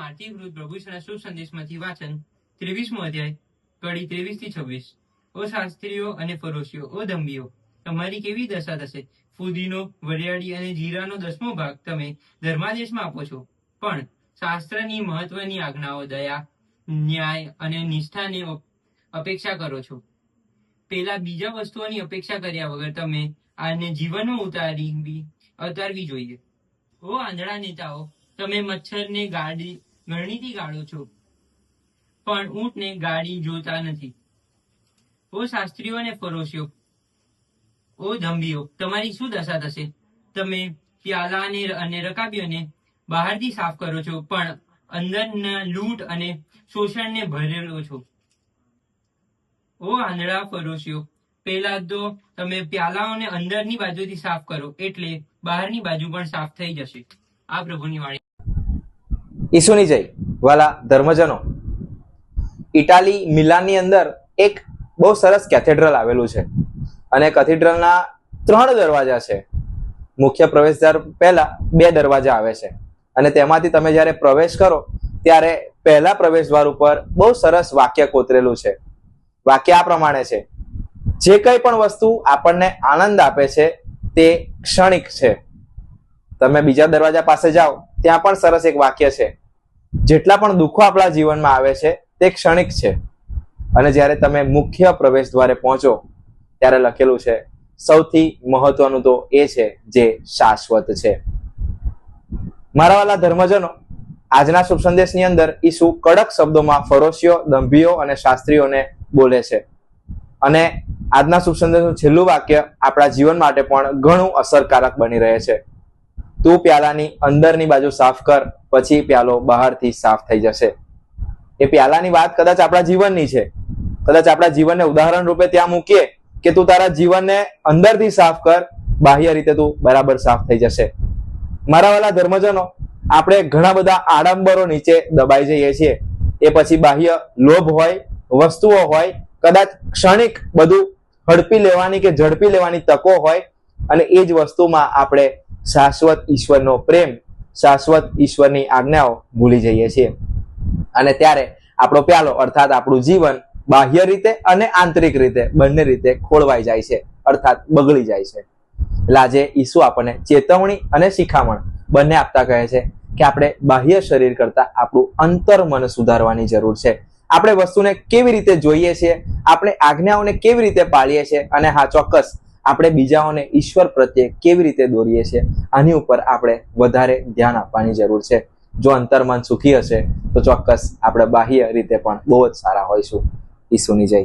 માટી વૃદ્ધ પ્રભુ ઈસુના શુભ સંદેશમાંથી વાંચન 23મો અધ્યાય કડી 23-26. ઓ શાસ્ત્રીઓ અને ફરોશીઓ, ઓ દંભીઓ, તમારી કેવી દશા થશે! ફુદીનો, વરિયાળી અને જીરાનો 10મો ભાગ તમે ધર્માદેશમાં આપો છો, પણ શાસ્ત્રની મહત્વની આજ્ઞાઓ, દયા, ન્યાય અને નિષ્ઠાની અપેક્ષા કરો છો. પેલા બીજા વસ્તુઓની અપેક્ષા કર્યા વગર તમે આને જીવનમાં ઉતારવી જોઈએ. ઓ આંધળા નેતાઓ, તમે મચ્છરને ગરણીથી ગાળો છો, પણ ઊંટને ગાળી જોતા નથી. ઓ શાસ્ત્રીઓ અને ફરોશીઓ, ઓ દંભીઓ, તમારી શું દશા થશે! તમે પ્યાલા અને રકાબીઓને બહારથી સાફ કરો છો, પણ અંદરના લૂંટ અને શોષણને ભરેલો છો. ઓ આંધળા ફરોશીઓ, પહેલા તો તમે પ્યાલાઓને અંદરની બાજુથી સાફ કરો, એટલે બહારની બાજુ પણ સાફ થઈ જશે. આ પ્રભુની વાણી. ઈસુની જય. વાલા ધર્મજનો, ઇટાલી મિલાનની અંદર એક બહુ સરસ કેથેડ્રલ આવેલું છે અને કેથેડ્રલના 3 દરવાજા છે. મુખ્ય પ્રવેશદ્વાર પહેલા 2 દરવાજા આવે છે અને તેમાંથી તમે જ્યારે પ્રવેશ કરો ત્યારે પહેલા પ્રવેશદ્વાર ઉપર બહુ સરસ વાક્ય કોતરેલું છે. વાક્ય આ પ્રમાણે છે: જે કંઈ પણ વસ્તુ આપણને આનંદ આપે છે તે ક્ષણિક છે. તમે બીજા દરવાજા પાસે જાઓ, ત્યાં પણ સરસ એક વાક્ય છે: જેટલા પણ દુઃખો આપણા જીવનમાં આવે છે તે ક્ષણિક છે. અને જ્યારે તમે મુખ્ય પ્રવેશ દ્વારે પહોંચો ત્યારે લખેલું છે સૌથી મહત્વનું તો એ છે જે શાશ્વત છે. મારા વાલા ધર્મજનો, આજના શુભ સંદેશની અંદર ઈસુ કડક શબ્દોમાં ફરોશીઓ, દંભીઓ અને શાસ્ત્રીઓને બોલે છે અને આજના શુભ સંદેશનું છેલ્લું વાક્ય આપણા જીવન માટે પણ ઘણું અસરકારક બની રહે છે. તું પ્યાલાની અંદરની બાજુ સાફ કર, પછી પ્યાલો બહારથી સાફ થઈ જશે. એ પ્યાલાની વાત કદાચ આપણા જીવનની છે. કદાચ આપણા જીવનને ઉદાહરણ રૂપે ત્યાં મૂકીએ કે તું તારા જીવનને અંદરથી સાફ કર, બાહ્ય રીતે તું બરાબર સાફ થઈ જશે. મારા વાલા ધર્મજનો, આપણે ઘણા બધા આડંબરો નીચે દબાઈ જઈએ છીએ. એ પછી બાહ્ય લોભ હોય, વસ્તુઓ હોય, કદાચ ક્ષણિક બધું હડપી લેવાની કે ઝડપી લેવાની તકો હોય, અને એ જ વસ્તુમાં આપણે શાશ્વત ઈશ્વરનો પ્રેમ, શાશ્વત ઈશ્વરની આજ્ઞાઓ ભૂલી જઈએ છીએ. અને ત્યારે આપણો પ્યાલો અર્થાત આપણું જીવન બાહ્ય રીતે અને આંતરિક રીતે બંને રીતે ખોળવાઈ જાય છે, અર્થાત બગડી જાય છે. એટલે આજે ઈસુ આપણને ચેતવણી અને શિખામણ બંને આપતા કહે છે કે આપણે બાહ્ય શરીર કરતા આપણું અંતર મન સુધારવાની જરૂર છે. આપણે વસ્તુને કેવી રીતે જોઈએ છીએ, આપણે આજ્ઞાઓને કેવી રીતે પાળીએ છીએ, અને હા, ચોક્કસ આપણે બીજાઓને ઈશ્વર પ્રત્યે કેવી રીતે દોરીએ છીએ, આની ઉપર આપણે વધારે ધ્યાન આપવાની જરૂર છે. જો અંતર્મન સુખી હશે તો ચોક્કસ આપણે બાહ્ય રીતે પણ બહુ જ સારા હોઈશું. ઈસુની જય.